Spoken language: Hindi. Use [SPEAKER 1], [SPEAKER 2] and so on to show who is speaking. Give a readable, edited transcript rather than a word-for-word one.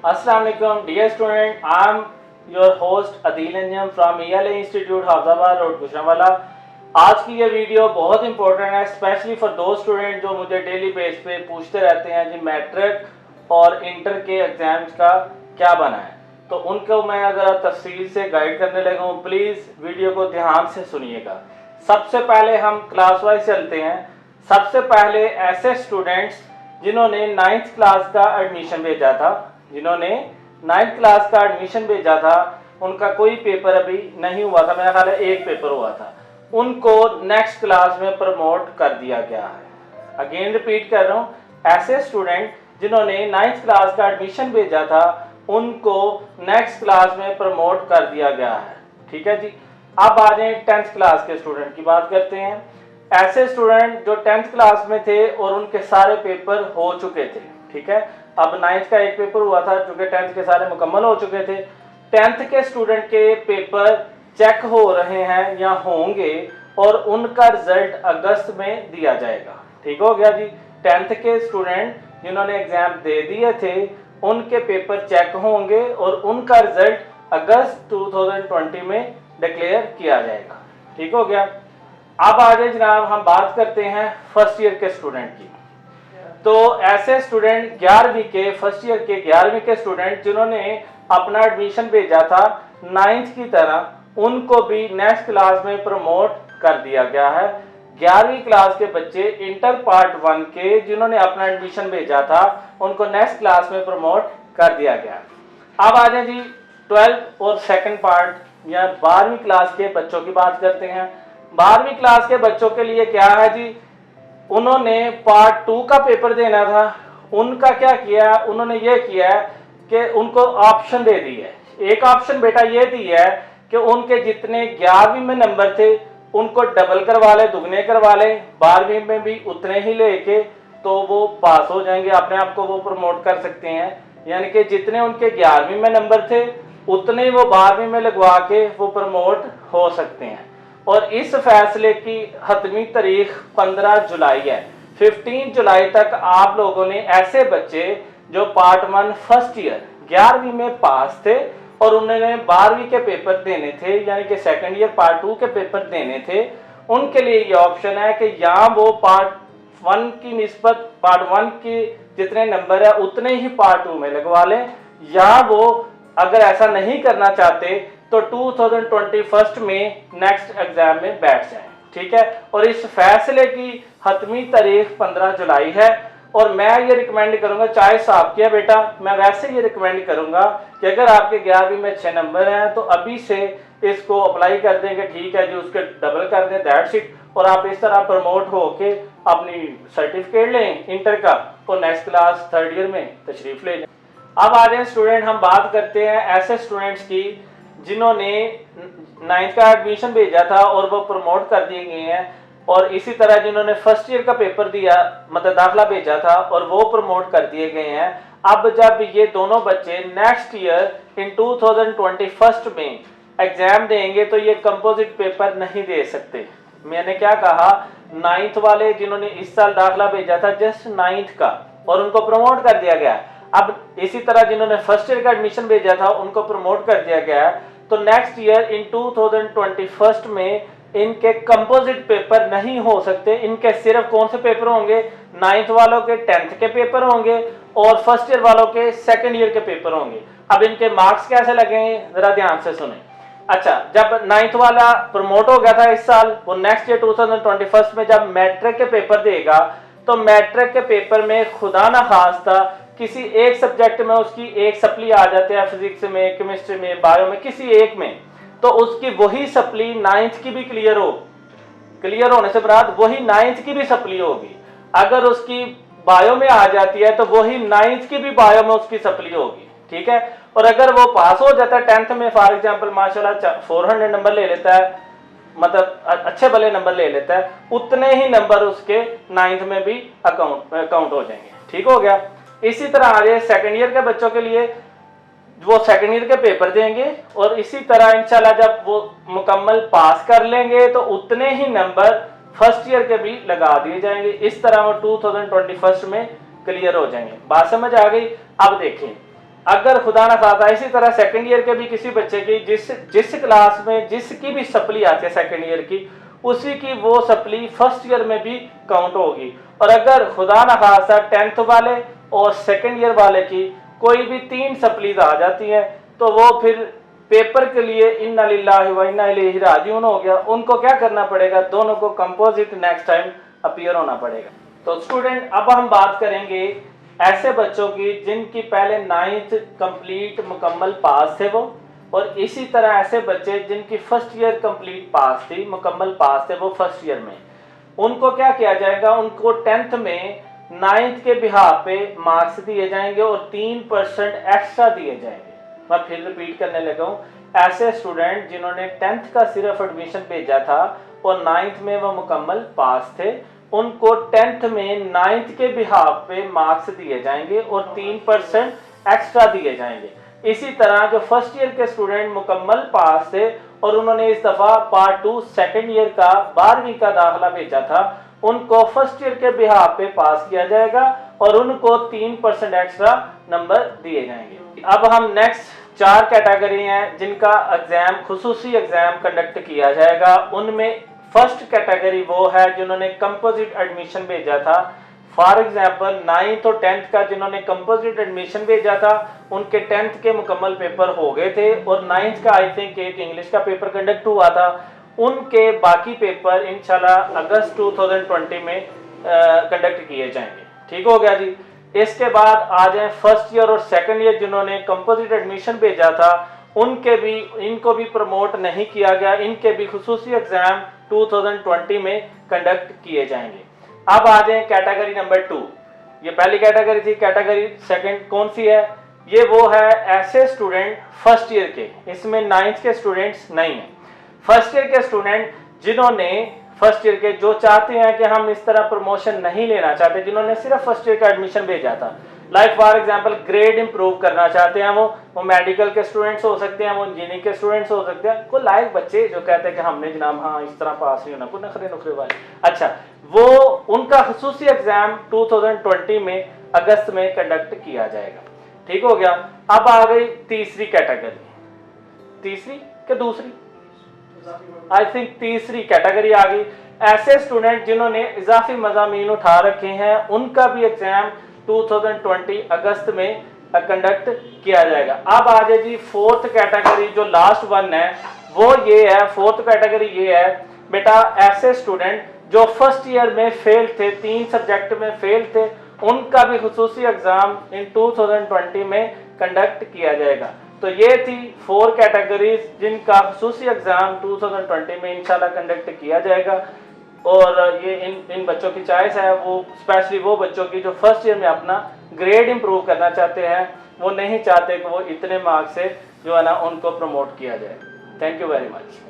[SPEAKER 1] Assalamu alaikum, dear student. I am your host Adil Anjam from ELA Institute Hafizabad road Gujranwala. आज की ये वीडियो बहुत इंपॉर्टेंट है, स्पेशली फॉर दो स्टूडेंट जो मुझे डेली बेस पे पूछते रहते हैं जी मैट्रिक और इंटर के एग्जाम्स का क्या बना है। तो उनको मैं ज़रा तफसील से गाइड करने लगा हूँ, प्लीज़ वीडियो को ध्यान से सुनिएगा। सबसे पहले हम क्लास वाइज चलते हैं। सबसे पहले ऐसे स्टूडेंट्स जिन्होंने 9th क्लास का एडमिशन भेजा था, उनका कोई पेपर अभी नहीं हुआ था, मेरा ख्याल है एक पेपर हुआ था, उनको नेक्स्ट क्लास में प्रमोट कर दिया गया है। अगेन रिपीट कर रहा हूँ, ऐसे स्टूडेंट जिन्होंने 9th क्लास का एडमिशन भेजा था उनको नेक्स्ट क्लास में प्रमोट कर दिया गया है। ठीक है जी। अब आ जाए 10th क्लास के स्टूडेंट की बात करते हैं। ऐसे स्टूडेंट जो 10th क्लास में थे और उनके सारे पेपर हो चुके थे। ठीक है, अब 9th का एक पेपर हुआ था, चूंकि 10th के सारे मुकम्मल हो चुके थे। 10th के स्टूडेंट के पेपर चेक हो रहे हैं या होंगे और उनका रिजल्ट अगस्त में दिया जाएगा। ठीक हो गया जी। 10th के स्टूडेंट जिन्होंने एग्जाम दे दिए थे उनके पेपर चेक होंगे और उनका रिजल्ट अगस्त 2020 में डिक्लेयर किया जाएगा। ठीक हो गया। अब आगे जनाब हम बात करते हैं फर्स्ट ईयर के स्टूडेंट की। तो ऐसे स्टूडेंट 11वीं के फर्स्ट ईयर के 11वीं के स्टूडेंट जिन्होंने अपना एडमिशन भेजा था 9th की तरह, उनको भी नेक्स्ट क्लास में प्रमोट कर दिया गया है। 11वीं क्लास के बच्चे इंटर पार्ट 1 के जिन्होंने अपना एडमिशन भेजा था उनको नेक्स्ट क्लास में प्रमोट कर दिया गया। अब आ जाए जी 12 और सेकंड पार्ट या 12वीं क्लास के बच्चों की बात करते हैं। 12वीं क्लास के बच्चों के लिए क्या है जी, उन्होंने पार्ट 2 का पेपर देना था। उनका क्या किया, उन्होंने ये किया कि उनको ऑप्शन दे दी है। एक ऑप्शन बेटा ये दी है कि उनके जितने 11वीं में नंबर थे उनको डबल करवा ले, दुगने करवा ले, 12वीं में भी उतने ही लेके तो वो पास हो जाएंगे, अपने आप को वो प्रमोट कर सकते हैं। यानी कि जितने उनके 11वीं में नंबर थे उतने ही वो 12वीं में लगवा के वो प्रमोट हो सकते हैं। और इस फैसले की हतमी तारीख 15 जुलाई है। 15 जुलाई तक आप लोगों ने ऐसे बच्चे जो पार्ट 1 फर्स्ट ईयर 11वीं में पास थे और उन्होंने 12वीं के पेपर देने थे, यानी कि सेकंड ईयर पार्ट 2 के पेपर देने थे, उनके लिए ये ऑप्शन है कि या वो पार्ट 1 की निस्बत पार्ट 1 के जितने नंबर है उतने ही पार्ट 2 में लगवा लें, या वो अगर ऐसा नहीं करना चाहते तो 2021 में नेक्स्ट एग्जाम में बैठ जाएं। ठीक है, और इस फैसले की हतमी तारीख 15 जुलाई है। और मैं ये रिकमेंड करूंगा, चाहे साहब किया बेटा, मैं वैसे ये रिकमेंड करूंगा कि अगर आपके 11वीं में अच्छे नंबर हैं तो अभी से इसको अप्लाई कर देंगे। ठीक है जी, उसके डबल कर दें, दैट्स इट। और आप इस तरह प्रमोट होके अपनी सर्टिफिकेट लें इंटर का और नेक्स्ट क्लास थर्ड ईयर में तशरीफ ले जाएं। अब आ जाए स्टूडेंट, हम बात करते हैं ऐसे स्टूडेंट्स की जिन्होंने 9th का एडमिशन भेजा था और वो प्रमोट कर दिए गए हैं, और इसी तरह जिन्होंने फर्स्ट ईयर का पेपर दिया मतलब दाखला भेजा था और वो प्रमोट कर दिए गए हैं। अब जब ये दोनों बच्चे नेक्स्ट ईयर इन 2021 में एग्जाम देंगे तो ये कंपोजिट पेपर नहीं दे सकते। मैंने क्या कहा, 9th वाले जिन्होंने इस साल दाखला भेजा था जस्ट 9th का और उनको प्रमोट कर दिया गया। अब इसी तरह जिन्होंने फर्स्ट ईयर का एडमिशन भेजा था उनको प्रमोट कर दिया गया है, तो नेक्स्ट ईयर इन 2021 में इनके कंपोजिट पेपर नहीं हो सकते। इनके सिर्फ कौन से पेपर होंगे, 9th वालों के 10th के पेपर होंगे और फर्स्ट ईयर वालों के सेकंड ईयर के पेपर होंगे। अब इनके मार्क्स कैसे लगेंगे जरा ध्यान से सुने। अच्छा, जब 9th वाला प्रमोट हो गया था इस साल, वो नेक्स्ट ईयर 2021 में जब मैट्रिक के पेपर देगा तो मैट्रिक के पेपर में खुदा ना खास्ता किसी एक सब्जेक्ट में उसकी एक सप्ली आ जाती है, फिजिक्स में, केमिस्ट्री में, बायो में, किसी एक में, तो उसकी वही सप्ली 9th की भी क्लियर हो, क्लियर होने से बाद वही 9th की भी सप्ली होगी। अगर उसकी बायो में आ जाती है तो वही 9th की भी बायो में उसकी सप्ली होगी। ठीक है, और अगर वो पास हो जाता है 10th में फॉर एग्जांपल माशाल्लाह 400 नंबर ले लेता है, मतलब अच्छे भले नंबर ले लेता है, उतने ही नंबर उसके 9th में भी अकाउंट हो जाएंगे। ठीक हो गया। इसी तरह आगे सेकंड ईयर के बच्चों के लिए वो सेकंड ईयर के पेपर देंगे और इसी तरह इंशाल्लाह जब वो मुकम्मल पास कर लेंगे तो उतने ही नंबर फर्स्ट ईयर के भी लगा दिए जाएंगे। इस तरह वो 2021 में क्लियर हो जाएंगे। बात समझ आ गई। अब देखें, अगर खुदा ना खासा इसी तरह सेकंड ईयर के भी किसी बच्चे की जिस क्लास में जिसकी भी सप्ली आती है सेकंड ईयर की, उसी की वो सप्ली फर्स्ट ईयर में भी काउंट होगी। और अगर खुदा ना खासा 10th वाले और सेकंड ईयर वाले की कोई भी 3 सप्लीज आ जाती हैं, तो वो फिर पेपर के लिए इन्ना लिल्लाहि व इन्ना इलैहि राजिऊन हो गया। उनको क्या करना पड़ेगा, दोनों को कंपोजिट नेक्स्ट टाइम अपीयर होना पड़ेगा। तो स्टूडेंट अब हम बात करेंगे ऐसे बच्चों की जिनकी पहले 9th कंप्लीट मुकम्मल पास थे वो, और इसी तरह ऐसे बच्चे जिनकी फर्स्ट ईयर कंप्लीट पास थी, मुकम्मल पास थे वो फर्स्ट ईयर में। उनको क्या किया जाएगा, उनको 10th में 9th के बिहाफ पे मार्क्स दिए जाएंगे और 3% एक्स्ट्रा दिए जाएंगे। मैं फिर रिपीट करने लगा हूँ, ऐसे स्टूडेंट जिन्होंने 10th का सिर्फ एडमिशन भेजा था और 9th में वो मुकम्मल पास थे, उनको 10th में 9th के बिहाफ पे मार्क्स दिए जाएंगे और 3% एक्स्ट्रा दिए जाएंगे। इसी तरह जो फर्स्ट ईयर के स्टूडेंट मुकम्मल पास थे और उन्होंने इस दफा पार्ट 2 सेकंड ईयर का 12वीं का दाखिला भेजा था, उनको फर्स्ट ईयर के बिहाफ पे पास किया जाएगा और उनको 3% एक्स्ट्रा नंबर दिए जाएंगे। अब हम नेक्स्ट 4 कैटेगरी हैं जिनका एग्जाम खुसूसी एग्जाम कंडक्ट किया जाएगा। उनमें फर्स्ट कैटेगरी वो है जिन्होंने कंपोजिट एडमिशन भेजा था। फॉर एग्जाम्पल 9th और 10th का जिन्होंने कंपोजिट एडमिशन भेजा था, उनके 10th के मुकम्मल पेपर हो गए थे और 9th का आई थिंक एक इंग्लिश का पेपर कंडक्ट हुआ था। उनके बाकी पेपर इंशाल्लाह अगस्त 2020 में कंडक्ट किए जाएंगे। ठीक हो गया जी। इसके बाद आ जाए फर्स्ट ईयर और सेकंड ईयर जिन्होंने कंपोजिट एडमिशन भेजा था, इनको भी प्रमोट नहीं किया गया, इनके भी खुसूसी एग्जाम 2020 में कंडक्ट किए जाएंगे। अब आ जाए कैटेगरी नंबर 2। ये पहली कैटेगरी थी। कैटेगरी सेकंड कौन सी है, ये वो है ऐसे स्टूडेंट फर्स्ट ईयर के, इसमें 9th के स्टूडेंट्स नहीं है। फर्स्ट ईयर के स्टूडेंट जिन्होंने फर्स्ट ईयर के जो चाहते हैं कि हम इस तरह प्रमोशन नहीं लेना चाहते, जिन्होंने सिर्फ फर्स्ट ईयर का एडमिशन भेजा था, like for example grade improve करना चाहते हैं, वो मेडिकल के स्टूडेंट्स हो सकते हैं, वो इंजीनियरिंग के स्टूडेंट्स हो सकते हैं, कोई लाइक बच्चे जो कहते हैं कि हमने जनाब हाँ इस तरह पास नहीं होना, कोई नखरे नुखरे वाले, अच्छा वो उनका खुसूसी एग्जाम 2020 में अगस्त में कंडक्ट किया जाएगा। ठीक हो गया। अब आ गई तीसरी कैटेगरी, तीसरी के दूसरी आई थिंक तीसरी कैटेगरी आ गई। ऐसे स्टूडेंट जिन्होंने इजाफी मज़ामीन उठा रखे हैं, उनका भी एग्जाम 2020 अगस्त में कंडक्ट किया जाएगा। अब आ जाए जी फोर्थ कैटेगरी, जो लास्ट वन है वो ये है, फोर्थ कैटेगरी ये है बेटा, ऐसे स्टूडेंट जो फर्स्ट ईयर में फेल थे, 3 सब्जेक्ट में फेल थे, उनका भी खुसूसी एग्जाम इन 2020 में कंडक्ट किया जाएगा। तो ये थी 4 कैटेगरीज जिनका खुसूसी एग्जाम 2020 में इंशाल्लाह कंडक्ट किया जाएगा। और ये इन बच्चों की चॉइस है, वो स्पेशली वो बच्चों की जो फर्स्ट ईयर में अपना ग्रेड इंप्रूव करना चाहते हैं, वो नहीं चाहते कि वो इतने मार्क्स से जो है ना उनको प्रमोट किया जाए। Thank you very much.